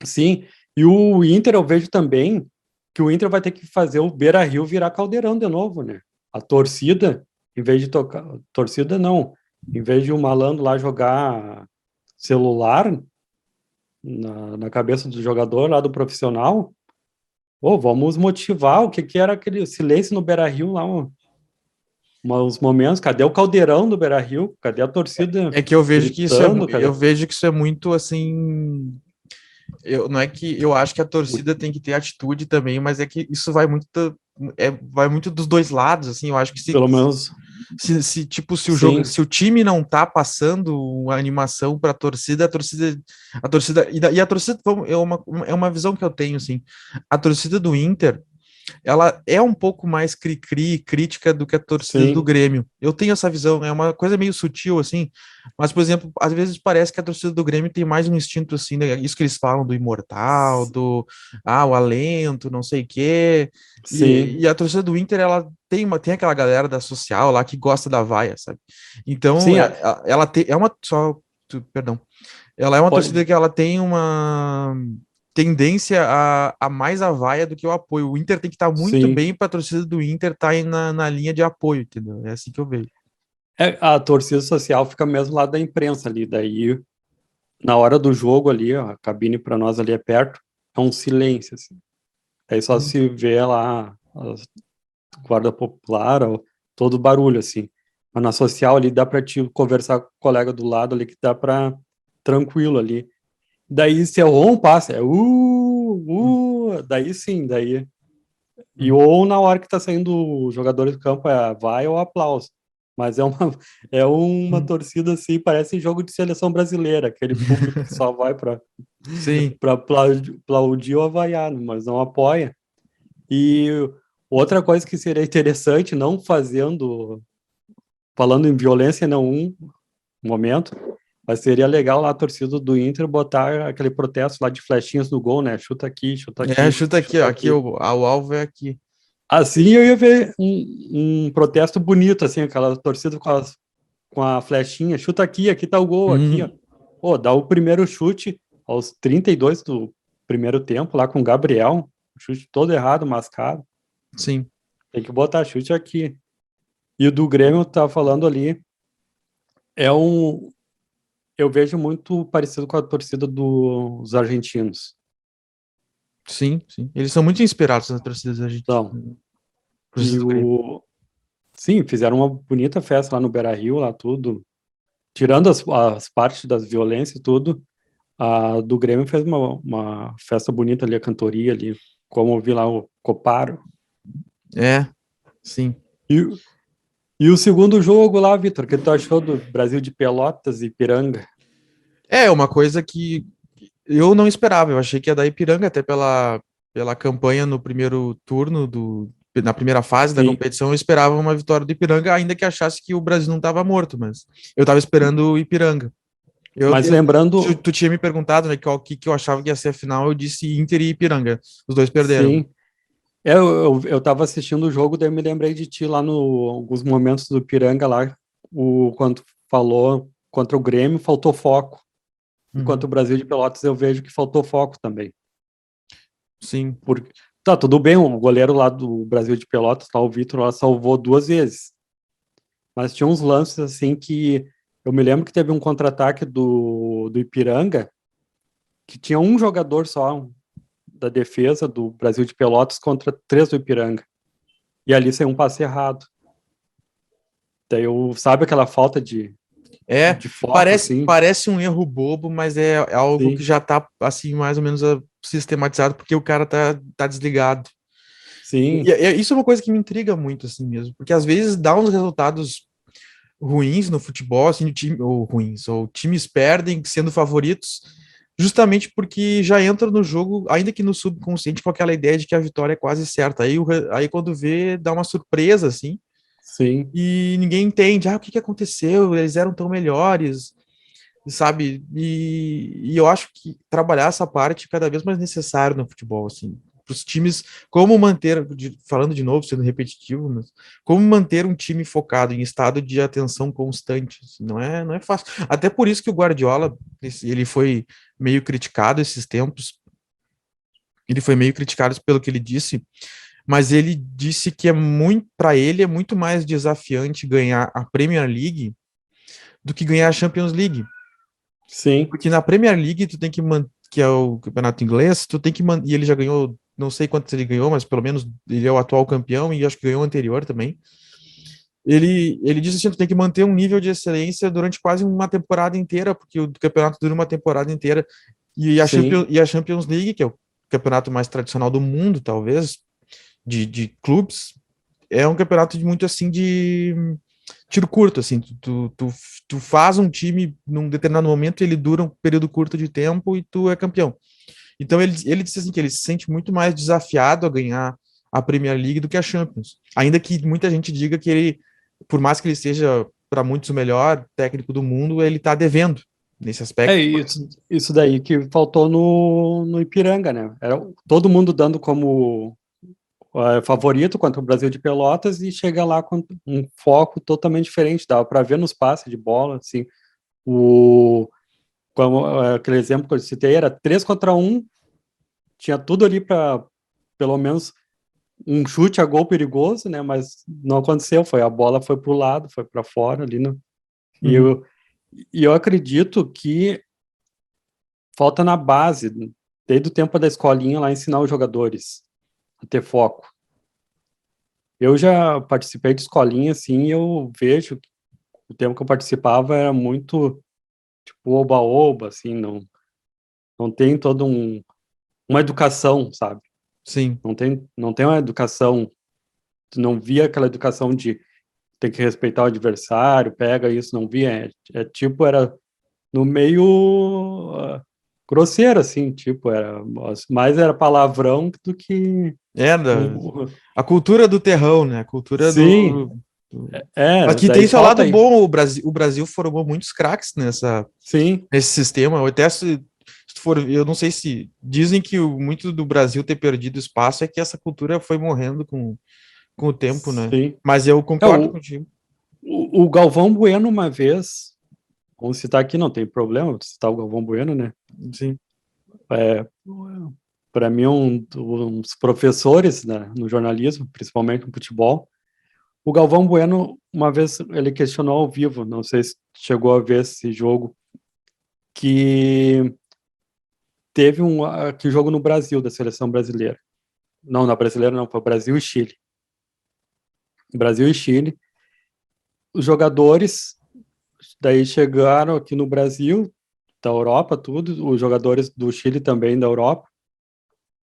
Sim, e o Inter eu vejo também que o Inter vai ter que fazer o Beira-Rio virar caldeirão de novo, né? A torcida, em vez de tocar, torcida não, em vez de o malandro lá jogar celular na cabeça do jogador lá do profissional, vamos motivar. O que era aquele silêncio no Beira-Rio lá, uns momentos, cadê o caldeirão do Beira-Rio? Cadê a torcida É que eu vejo que gritando? eu Cadê? vejo que isso é muito assim. Não é que eu acho que a torcida tem que ter atitude também, mas é que isso vai muito dos dois lados, assim. Eu acho que Pelo menos, tipo, sim, se o time não tá passando a animação para a torcida e a torcida é uma visão que eu tenho, assim. A torcida do Inter, ela é um pouco mais cri-cri, crítica do que a torcida do sim, Grêmio. Eu tenho essa visão, é uma coisa meio sutil, assim, mas, por exemplo, às vezes parece que a torcida do Grêmio tem mais um instinto, assim, né? Isso que eles falam do imortal, o alento, não sei o quê, sim, e a torcida do Inter, ela tem aquela galera da social lá que gosta da vaia, sabe? Então, sim, é uma, perdão, ela é uma pode, torcida que ela tem uma tendência a mais a vaia do que o apoio. O Inter tem que estar muito sim. bem para a torcida do Inter estar aí na linha de apoio, entendeu? É assim que eu vejo. A torcida social fica mesmo lá da imprensa ali, daí na hora do jogo ali, ó, a cabine para nós ali é perto, é um silêncio, assim. Aí só Sim, se vê lá a guarda popular, ó, todo o barulho, assim. Mas na social ali dá para te conversar com o colega do lado ali, que dá para tranquilo ali. Daí se é um passe, daí sim, daí. E uhum. ou na hora que tá saindo o jogador do campo vai ou aplauso. Mas é uma Uhum. torcida assim, parece jogo de seleção brasileira, aquele público que só vai para Sim, aplaudir ou avaiar, mas não apoia. E outra coisa que seria interessante, não falando em violência não um momento, mas seria legal lá a torcida do Inter botar aquele protesto lá de flechinhas no gol, né? Chuta aqui, chuta aqui, ó, chuta aqui aqui. o alvo é aqui. Assim eu ia ver um protesto bonito, assim, aquela torcida com a flechinha, chuta aqui, aqui tá o gol, aqui, ó. Uhum. Pô, dá o primeiro chute aos 32 do primeiro tempo, lá com o Gabriel, chute todo errado, mascado. Sim, Tem que botar chute aqui. E o do Grêmio, tá falando ali, é um. Eu vejo muito parecido com a torcida dos argentinos. sim, sim. Eles são muito inspirados nas torcidas da gente. Então, e Do Grêmio. Sim, fizeram uma bonita festa lá no Beira-Rio, lá tudo. Tirando as partes das violências e tudo, a do Grêmio fez uma festa bonita ali, a cantoria ali, como eu vi lá o Coparo. É, sim. E, e o segundo jogo lá, Vitor, o que tu achou do Brasil de Pelotas e Ipiranga? É uma coisa que eu não esperava. Eu achei que ia dar Ipiranga até pela campanha no primeiro turno na primeira fase da Sim, competição. Eu esperava uma vitória do Ipiranga, ainda que achasse que o Brasil não estava morto, mas eu estava esperando o Ipiranga. mas lembrando, Tu tinha me perguntado, né, que eu achava que ia ser a final, eu disse Inter e Ipiranga. Os dois perderam. sim, eu tava assistindo o jogo, daí eu me lembrei de ti lá no alguns momentos do Ipiranga lá, quando falou contra o Grêmio, faltou foco. Enquanto o Uhum. Brasil de Pelotas eu vejo que faltou foco também. Sim, Porque, tá, tudo bem, o goleiro lá do Brasil de Pelotas, lá, o Vitor, lá salvou 2 vezes. Mas tinha uns lances assim que eu me lembro que teve um contra-ataque do Ipiranga que tinha um jogador só da defesa do Brasil de Pelotas contra 3 do Ipiranga. E ali saiu um passe errado. Daí sabe aquela falta de foco, assim? Parece um erro bobo, mas é algo que Sim, já tá, assim, mais ou menos sistematizado, porque o cara tá desligado. sim, Isso é uma coisa que me intriga muito, assim mesmo, porque às vezes dá uns resultados ruins no futebol, assim, ou ruins, ou times perdem sendo favoritos, justamente porque já entra no jogo, ainda que no subconsciente, com aquela ideia de que a vitória é quase certa. Aí quando vê, dá uma surpresa, assim, sim. e ninguém entende, o que que aconteceu? Eles eram tão melhores, sabe? E eu acho que trabalhar essa parte é cada vez mais necessário no futebol, assim, para os times, como manter, falando de novo, sendo repetitivo, mas como manter um time focado em estado de atenção constante, assim, não é fácil. Até por isso que o Guardiola, ele foi meio criticado esses tempos, ele foi meio criticado pelo que ele disse, mas ele disse que para ele é muito mais desafiante ganhar a Premier League do que ganhar a Champions League. Sim, Porque na Premier League, tu tem que manter, que é o campeonato inglês, tu tem que manter, e ele já ganhou, não sei quantos ele ganhou, mas pelo menos ele é o atual campeão e acho que ganhou o anterior também. Ele disse assim, tu tem que manter um nível de excelência durante quase uma temporada inteira, porque o campeonato dura uma temporada inteira. sim. E a Champions League, que é o campeonato mais tradicional do mundo, talvez, de clubes, é um campeonato de muito assim de tiro curto, assim, tu faz um time num determinado momento, ele dura um período curto de tempo e tu é campeão. Então ele disse assim que ele se sente muito mais desafiado a ganhar a Premier League do que a Champions. Ainda que muita gente diga que ele, por mais que ele seja para muitos o melhor técnico do mundo, ele tá devendo nesse É aspecto. isso daí que faltou no Ipiranga, né? Era todo mundo dando como favorito contra o Brasil de Pelotas e chega lá com um foco totalmente diferente. Dava para ver nos passes de bola, assim, aquele exemplo que eu citei era 3 contra 1, tinha tudo ali para pelo menos um chute a gol perigoso, né? Mas não aconteceu, a bola foi para o lado, foi para fora ali, no, e Uhum. eu e eu acredito que falta na base, desde o tempo da escolinha lá, ensinar os jogadores a ter foco. Eu já participei de escolinha, assim, e eu vejo que o tempo que eu participava era muito, tipo, oba-oba, assim, não tem toda uma educação, sabe? Sim. Não tem uma educação, tu não via aquela educação de ter que respeitar o adversário, pega isso, não via, tipo, era no meio grosseiro, assim, tipo, mais era palavrão do que É, um, a cultura do terrão, né? A cultura sim, Aqui tem daí seu falta lado aí, bom, o Brasil formou muitos craques sim, nesse sistema. Eu até se tu for, eu não sei se dizem que muito do Brasil ter perdido espaço é que essa cultura foi morrendo com o tempo, né? sim. Mas eu É, concordo o, contigo. o Galvão Bueno, uma vez, vamos citar aqui, não tem problema, vou citar o Galvão Bueno, né? Sim, É, para mim, um dos professores, né, no jornalismo, principalmente no futebol. O Galvão Bueno, uma vez, ele questionou ao vivo, não sei se chegou a ver esse jogo, que teve que jogo no Brasil, da seleção brasileira. Não, na brasileira não, foi Brasil e Chile. Brasil e Chile. Os jogadores daí chegaram aqui no Brasil, da Europa, tudo, os jogadores do Chile também da Europa.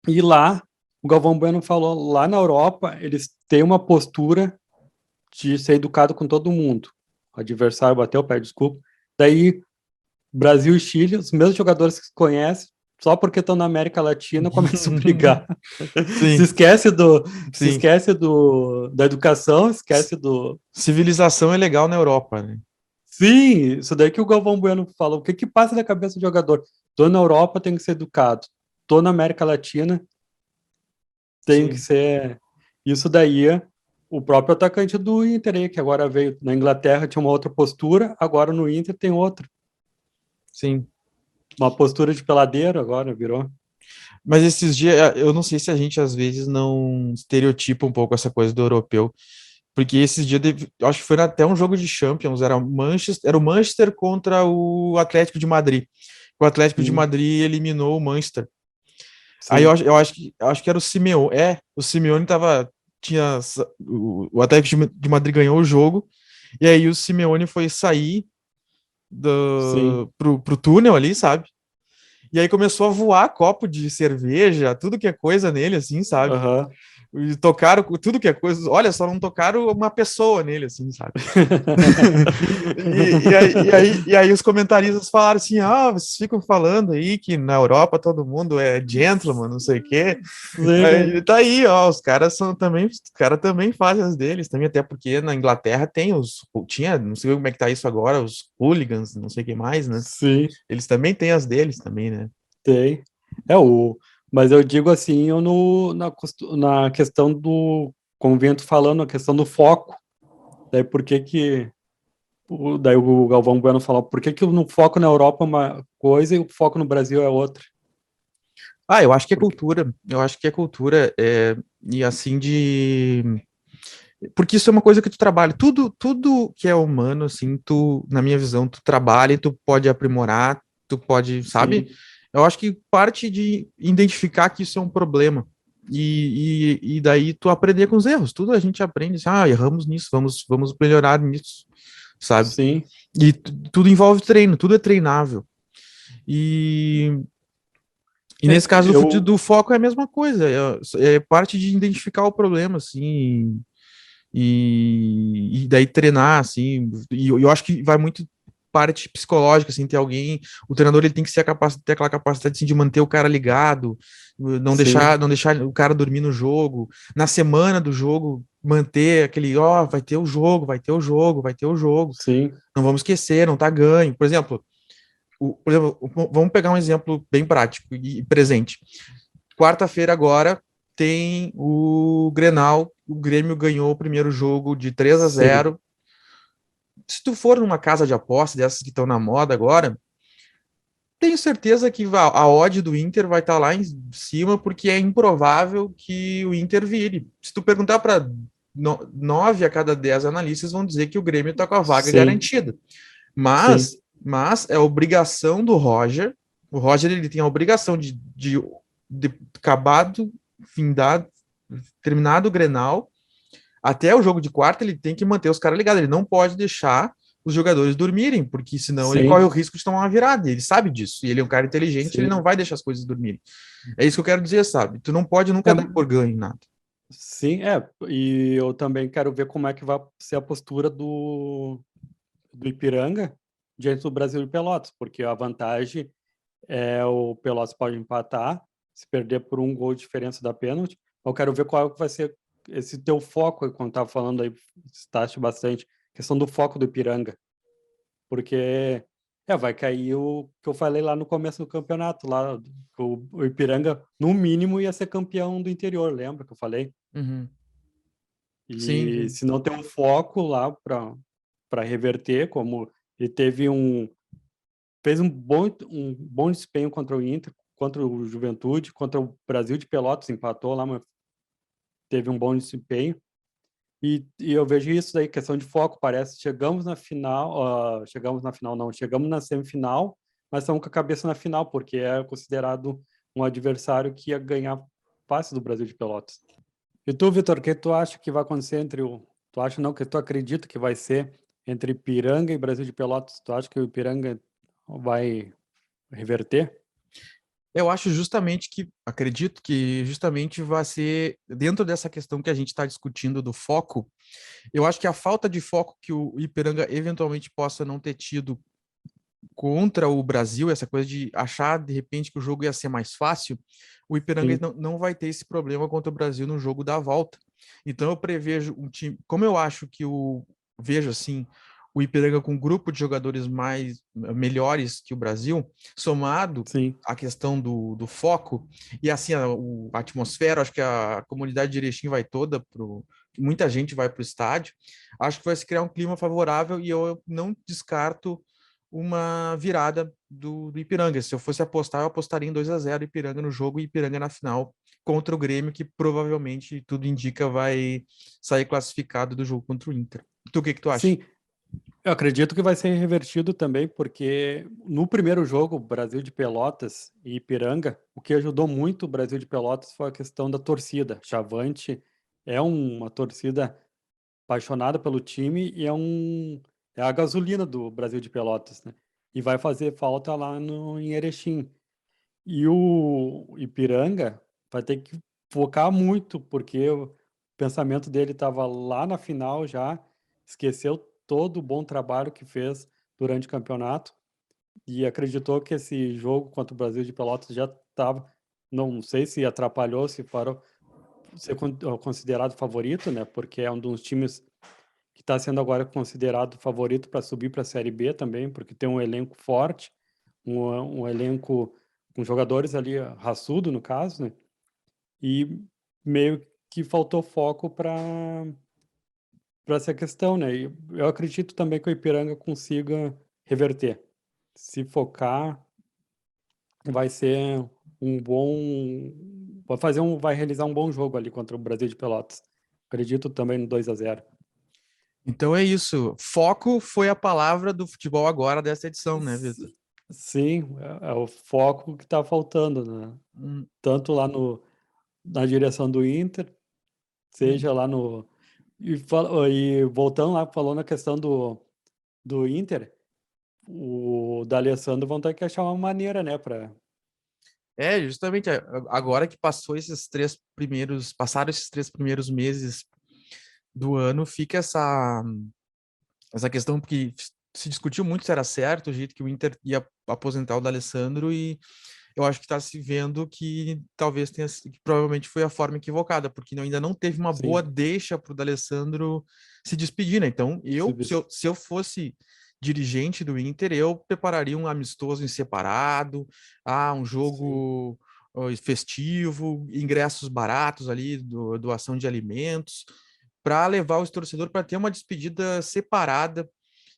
E lá, o Galvão Bueno falou, lá na Europa, eles têm uma postura de ser educado com todo mundo. O adversário bateu, pede desculpa. Daí, Brasil e Chile, os mesmos jogadores que se conhecem, só porque estão na América Latina, começam a brigar. Se sim, esquece do, se sim. esquece da educação, esquece do. Civilização é legal na Europa, né? Sim, isso daí que o Galvão Bueno falou. O que que passa na cabeça do jogador? Tô na Europa, tenho que ser educado. Tô na América Latina, tenho que Sim, ser. Isso daí, o próprio atacante do Inter aí, que agora veio na Inglaterra, tinha uma outra postura, agora no Inter tem outra. sim. Uma postura de peladeiro agora virou. Mas esses dias, eu não sei se a gente às vezes não estereotipa um pouco essa coisa do europeu. Porque esses dias, eu acho que foi até um jogo de Champions, era o Manchester contra o Atlético de Madrid. O Atlético de Sim, Madrid eliminou o Manchester. Aí sim. eu acho que era o Simeone. O Simeone tinha, o Atlético de Madrid ganhou o jogo, e aí o Simeone foi sair Sim. pro túnel ali, sabe? E aí começou a voar copo de cerveja, tudo que é coisa nele, assim, sabe? Aham. E tocaram tudo que é coisa. Olha, só não tocaram uma pessoa nele, assim, sabe? E aí os comentaristas falaram assim: ah, vocês ficam falando aí que na Europa todo mundo é gentleman, não sei o quê. Sim, Aí, tá aí, ó, os caras são também, os caras também fazem as deles, também, até porque na Inglaterra tem tinha, não sei como é que tá isso agora, os hooligans, não sei o que mais, né? sim, Eles também têm as deles também, né? tem. Mas eu digo assim, eu no, na, na questão do, como o Vento falando, a questão do foco. Daí por que que, daí o Galvão Bueno falou, por que que o foco na Europa é uma coisa e o foco no Brasil é outra? Ah, eu acho que é Porque, cultura, e assim porque isso é uma coisa que tu trabalha, tudo que é humano, assim, na minha visão, tu trabalha e tu pode aprimorar, tu pode, sabe? sim, Eu acho que parte de identificar que isso é um problema. E daí tu aprender com os erros. Tudo a gente aprende, assim, erramos nisso, vamos melhorar nisso, sabe? sim, E tudo envolve treino, tudo é treinável. E, e nesse caso eu, do foco é a mesma coisa, é parte de identificar o problema, assim, e daí treinar, assim, e eu acho que vai muito parte psicológica, assim, ter alguém, o treinador ele tem que ser capaz, ter aquela capacidade assim, de manter o cara ligado, sim, não deixar o cara dormir no jogo, na semana do jogo, manter aquele, ó, vai ter o jogo, vai ter o jogo, vai ter o jogo, sim, não vamos esquecer, não tá ganho. Por exemplo, vamos pegar um exemplo bem prático e presente. Quarta-feira agora tem o Grenal. O Grêmio ganhou o primeiro jogo de 3-0. sim, Se tu for numa casa de aposta dessas que estão na moda agora, tenho certeza que a odd do Inter vai estar lá em cima, porque é improvável que o Inter vire. Se tu perguntar para 9 a cada 10 analistas, vão dizer que o Grêmio está com a vaga sim, garantida. sim, Mas é obrigação do Roger. O Roger ele tem a obrigação de acabado, findado, terminado o Grenal, até o jogo de quarta, ele tem que manter os caras ligados. Ele não pode deixar os jogadores dormirem, porque senão ele corre o sim, risco de tomar uma virada. Ele sabe disso. E ele é um cara inteligente, ele não sim. vai deixar as coisas dormirem. É isso que eu quero dizer, sabe? Tu não pode É, nunca dar por ganho em nada. sim, e eu também quero ver como é que vai ser a postura do Ipiranga diante do Brasil de Pelotas, porque a vantagem é o Pelotas pode empatar, se perder por um gol de diferença da pênalti. Eu quero ver qual vai ser esse teu foco, quando estava falando aí, citaste bastante, questão do foco do Ipiranga, porque vai cair o que eu falei lá no começo do campeonato, lá o Ipiranga, no mínimo, ia ser campeão do interior, lembra que eu falei? Uhum. Sim, E sim. se não tem um foco lá para reverter, como ele teve fez um bom desempenho contra o Inter, contra o Juventude, contra o Brasil de Pelotas, empatou lá, mas teve um bom desempenho. E eu vejo isso daí, questão de foco, parece. Chegamos na final, não, chegamos na semifinal, mas estamos com a cabeça na final, porque é considerado um adversário que ia ganhar fácil do Brasil de Pelotas. E tu, Vitor, o que tu acha que vai acontecer entre o. Tu acha não, que tu acredita que vai ser entre Ipiranga e Brasil de Pelotas? Tu acha que o Ipiranga vai reverter? Eu acho justamente que, acredito que justamente vai ser, dentro dessa questão que a gente está discutindo do foco, eu acho que a falta de foco que o Ipiranga eventualmente possa não ter tido contra o Brasil, essa coisa de achar de repente que o jogo ia ser mais fácil, o Ipiranga Sim, não vai ter esse problema contra o Brasil no jogo da volta. Então eu prevejo um time, como eu acho que vejo assim, o Ipiranga com um grupo de jogadores mais melhores que o Brasil, somado sim, a questão do foco e assim a atmosfera, acho que a comunidade de Erechim vai toda muita gente vai para o estádio, acho que vai se criar um clima favorável e eu não descarto uma virada do Ipiranga. Se eu fosse apostar, eu apostaria em 2-0 Ipiranga no jogo e Ipiranga na final contra o Grêmio, que provavelmente tudo indica vai sair classificado do jogo contra o Inter. Tu, o que que tu acha? sim. Eu acredito que vai ser revertido também, porque no primeiro jogo, Brasil de Pelotas e Ipiranga, o que ajudou muito o Brasil de Pelotas foi a questão da torcida. Chavante é uma torcida apaixonada pelo time e é a gasolina do Brasil de Pelotas, né? E vai fazer falta lá no, em Erechim. E o Ipiranga vai ter que focar muito, porque o pensamento dele estava lá na final já, esqueceu todo o bom trabalho que fez durante o campeonato e acreditou que esse jogo contra o Brasil de Pelotas já estava, não sei se atrapalhou, se parou ser considerado favorito, né? Porque é um dos times que está sendo agora considerado favorito para subir para a Série B também, porque tem um elenco forte, um elenco com jogadores ali, raçudo no caso, né? E meio que faltou foco para essa questão, né? E eu acredito também que o Ipiranga consiga reverter. Se focar, vai ser um bom, vai realizar um bom jogo ali contra o Brasil de Pelotas. Acredito também no 2-0. Então é isso. Foco foi a palavra do futebol agora dessa edição, né, Vitor? Sim, é o foco que está faltando, né? Hum, Tanto lá no, na direção do Inter, hum. seja lá no. E voltando lá, falando a questão do Inter, o D'Alessandro vão ter que achar uma maneira, né, para. É, justamente agora que passaram esses 3 primeiros meses do ano, fica essa questão, porque se discutiu muito se era certo o jeito que o Inter ia aposentar o D'Alessandro, e eu acho que está se vendo que talvez que provavelmente foi a forma equivocada, porque ainda não teve uma boa Sim, deixa para o D'Alessandro se despedir, né? Então, se eu fosse dirigente do Inter, eu prepararia um amistoso em separado, um sim. jogo festivo, ingressos baratos ali, doação de alimentos, para levar os torcedores para ter uma despedida separada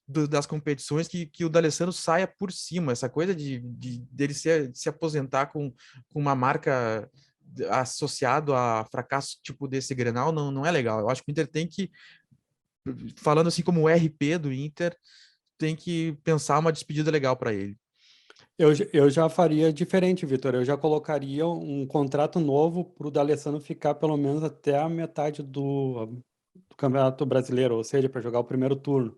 das competições, que o D'Alessandro saia por cima, essa coisa dele se aposentar com uma marca associado a fracasso tipo desse Grenal, não é legal. Eu acho que o Inter tem que, falando assim como o RP do Inter, tem que pensar uma despedida legal para ele. Eu já faria diferente, Vitor. Eu já colocaria um contrato novo para o D'Alessandro ficar pelo menos até a metade do Campeonato Brasileiro, ou seja, para jogar o primeiro turno.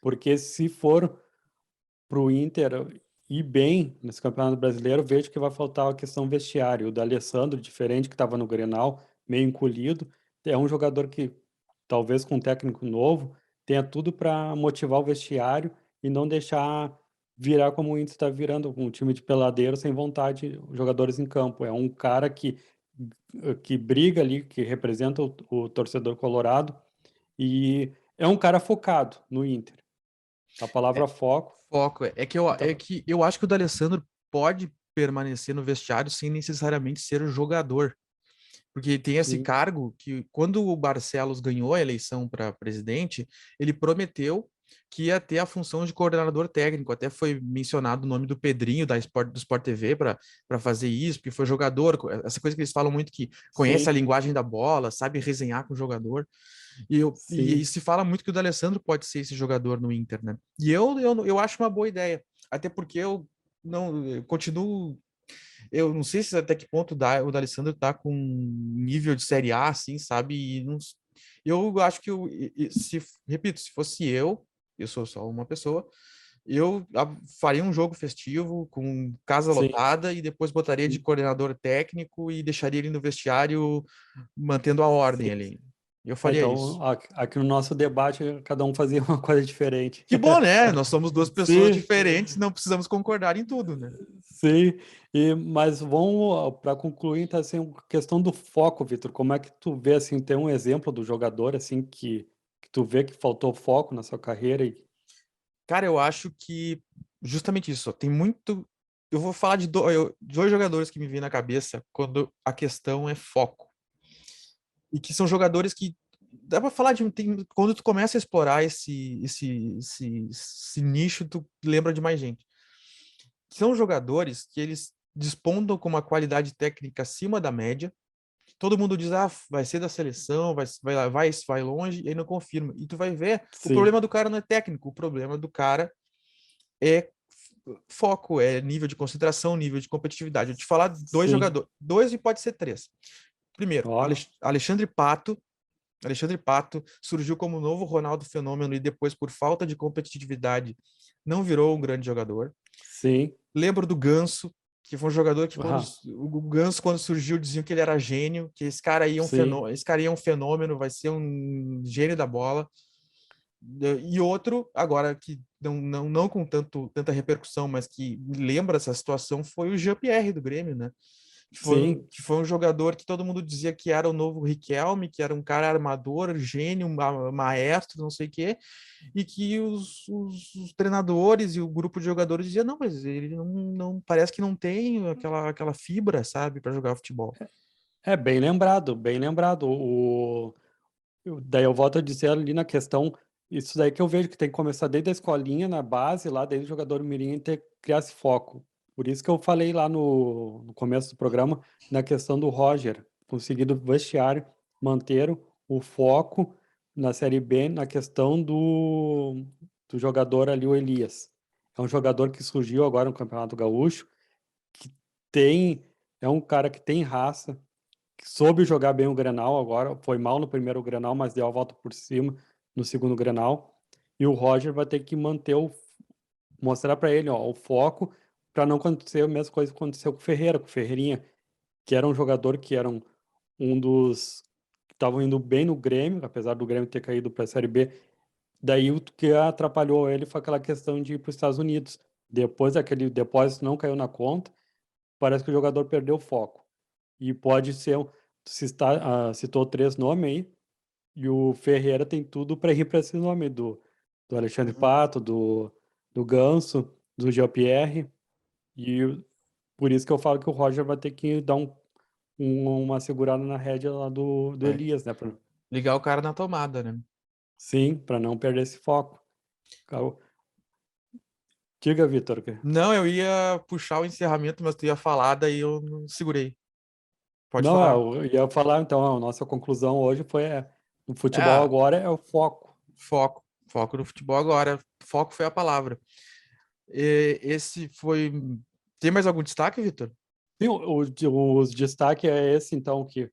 Porque se for para o Inter ir bem nesse Campeonato Brasileiro, vejo que vai faltar a questão vestiário. O D'Alessandro, diferente que estava no Grenal, meio encolhido, é um jogador que, talvez com um técnico novo, tenha tudo para motivar o vestiário e não deixar virar como o Inter está virando, um time de peladeiro sem vontade, os jogadores em campo. É um cara que briga ali, que representa o torcedor colorado e é um cara focado no Inter. A É, palavra foco. foco é que eu acho que o D'Alessandro pode permanecer no vestiário sem necessariamente ser o jogador. Porque tem esse Sim, cargo que, quando o Barcelos ganhou a eleição para presidente, ele prometeu que ia ter a função de coordenador técnico. Até foi mencionado o nome do Pedrinho, do Sport TV, para fazer isso, porque foi jogador. Essa coisa que eles falam muito, que conhece a sim, linguagem da bola, sabe resenhar com o jogador. E sim. se fala muito que o D'Alessandro pode ser esse jogador no Inter, né? E eu acho uma boa ideia. Até porque eu continuo, eu não sei se até que ponto o D'Alessandro tá com nível de Série A, assim, sabe? Eu acho que, repito, se fosse eu sou só uma pessoa, eu faria um jogo festivo com casa Sim, lotada e depois botaria de sim, coordenador técnico e deixaria ele no vestiário mantendo a ordem sim. ali. Eu É, faria isso. então, aqui no nosso debate, cada um fazia uma coisa diferente. Que bom, né? Nós somos duas pessoas Sim, diferentes, não precisamos concordar em tudo, né? sim. Mas vamos, para concluir, então, assim, questão do foco, Vitor. Como é que tu vê, assim, tem um exemplo do jogador, assim, que tu vê que faltou foco na sua carreira? Cara, eu acho que justamente isso. Ó, tem muito. Eu vou falar de dois jogadores que me vêm na cabeça quando a questão é foco. E que são jogadores que dá pra falar quando tu começa a explorar esse nicho, tu lembra de mais gente. São jogadores que eles despontam com uma qualidade técnica acima da média, todo mundo diz, vai ser da seleção, vai longe, e aí não confirma. E tu vai ver, o Sim, problema do cara não é técnico, o problema do cara é foco, é nível de concentração, nível de competitividade. Eu te falar dois sim. jogadores, dois e pode ser três. Primeiro, Ó, Alexandre Pato. Alexandre Pato surgiu como o novo Ronaldo Fenômeno e depois, por falta de competitividade, não virou um grande jogador. sim. Lembro do Ganso, que foi um jogador que quando Ah, o Ganso quando surgiu diziam que ele era gênio, que esse cara aí é um sim, fenômeno, esse cara aí é um fenômeno, vai ser um gênio da bola. E outro, agora que não com tanta repercussão, mas que me lembra essa situação, foi o Jean-Pierre do Grêmio, né? sim, Que foi um jogador que todo mundo dizia que era o novo Riquelme, que era um cara armador, gênio, maestro, não sei o quê, e que os treinadores e o grupo de jogadores diziam, não, mas ele não parece que não tem aquela fibra, sabe, para jogar futebol. é bem lembrado, bem lembrado. Daí eu volto a dizer ali na questão, isso daí que eu vejo que tem que começar desde a escolinha, na base, lá desde o jogador mirim, ter que criar esse foco. Por isso que eu falei lá no começo do programa, na questão do Roger, conseguir do vestiário manter o foco na Série B, na questão do jogador ali, o Elias. É um jogador que surgiu agora no Campeonato Gaúcho, que tem, é um cara que tem raça, que soube jogar bem o Grenal agora, foi mal no primeiro Grenal, mas deu a volta por cima no segundo Grenal. E o Roger vai ter que mostrar para ele, ó, o foco para não acontecer a mesma coisa que aconteceu com o Ferreira, com o Ferreirinha, que era um jogador que era um dos que estavam indo bem no Grêmio, apesar do Grêmio ter caído para a Série B. Daí o que atrapalhou ele foi aquela questão de ir para os Estados Unidos. Depois aquele depósito não caiu na conta, parece que o jogador perdeu o foco. E pode ser, citou três nomes aí, e o Ferreira tem tudo para ir para esse nome do Alexandre Uhum. Pato, do Ganso, do Jean-Pierre, e por isso que eu falo que o Roger vai ter que dar uma segurada na rédea lá do É, Elias, né? ligar o cara na tomada, né? Sim, para não perder esse foco. Cara, diga, Vitor. Não, eu ia puxar o encerramento, mas tu ia falar, daí eu não segurei. Pode Não, falar. eu ia falar, então, a nossa conclusão hoje foi, no futebol É, agora é o foco. foco no futebol agora. Foco foi a palavra. Esse foi. Tem mais algum destaque, Vitor? Sim, os destaque é esse, então, que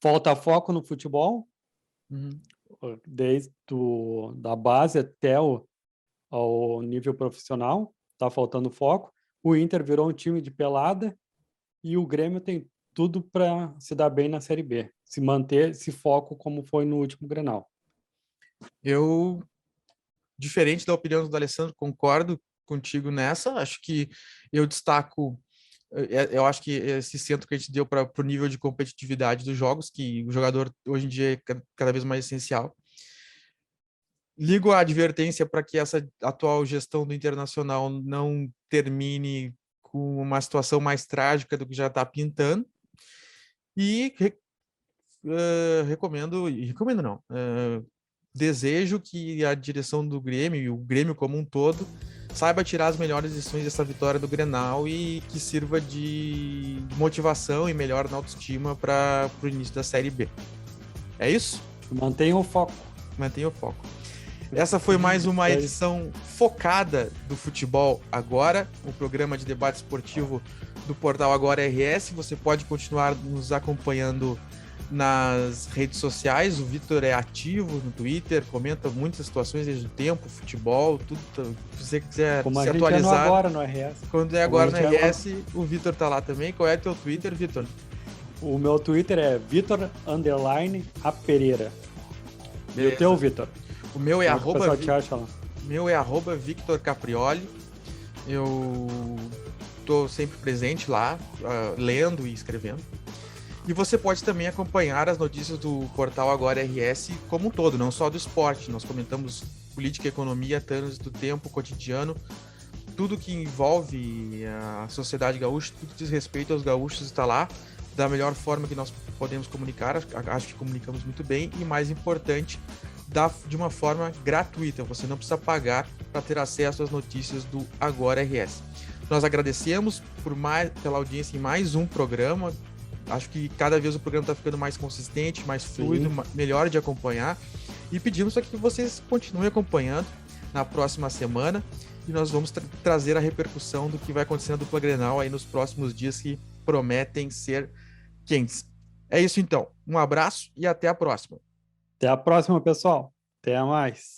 falta foco no futebol, Uhum. desde da base até ao nível profissional, tá faltando foco. O Inter virou um time de pelada e o Grêmio tem tudo para se dar bem na Série B, se manter esse foco como foi no último Grenal. Eu, diferente da opinião do Alessandro, concordo contigo nessa. Acho que eu destaco. Eu acho que esse centro que a gente deu para o nível de competitividade dos jogos, que o jogador hoje em dia é cada vez mais essencial. Ligo a advertência para que essa atual gestão do Internacional não termine com uma situação mais trágica do que já está pintando. E recomendo não, desejo que a direção do Grêmio e o Grêmio como um todo saiba tirar as melhores lições dessa vitória do Grenal e que sirva de motivação e melhor na autoestima para o início da Série B. É isso? Mantenha o foco. Mantenha o foco. Essa foi mais uma edição focada do Futebol Agora, um programa de debate esportivo do portal Agora RS. Você pode continuar nos acompanhando nas redes sociais. O Vitor é ativo no Twitter, comenta muitas situações desde o tempo, futebol, tudo. Se você quiser Como se a gente é no atualizar. agora no RS. Quando é agora no RS, o Vitor tá lá também. Qual é o teu Twitter, Vitor? O meu Twitter é Vitor_A Pereira. E o teu, Vitor? O meu é @, Victor Caprioli. Eu tô sempre presente lá, lendo e escrevendo. E você pode também acompanhar as notícias do portal Agora RS como um todo, não só do esporte. Nós comentamos política, economia, trânsito, tempo, cotidiano, tudo que envolve a sociedade gaúcha, tudo que diz respeito aos gaúchos está lá, da melhor forma que nós podemos comunicar. Acho que comunicamos muito bem e, mais importante, de uma forma gratuita. Você não precisa pagar para ter acesso às notícias do Agora RS. Nós agradecemos pela audiência em mais um programa. Acho que cada vez o programa está ficando mais consistente, mais fluido, melhor de acompanhar. E pedimos aqui que vocês continuem acompanhando na próxima semana. E nós vamos trazer a repercussão do que vai acontecer na dupla Grenal aí nos próximos dias, que prometem ser quentes. É isso então. Um abraço e até a próxima. Até a próxima, pessoal. Até mais.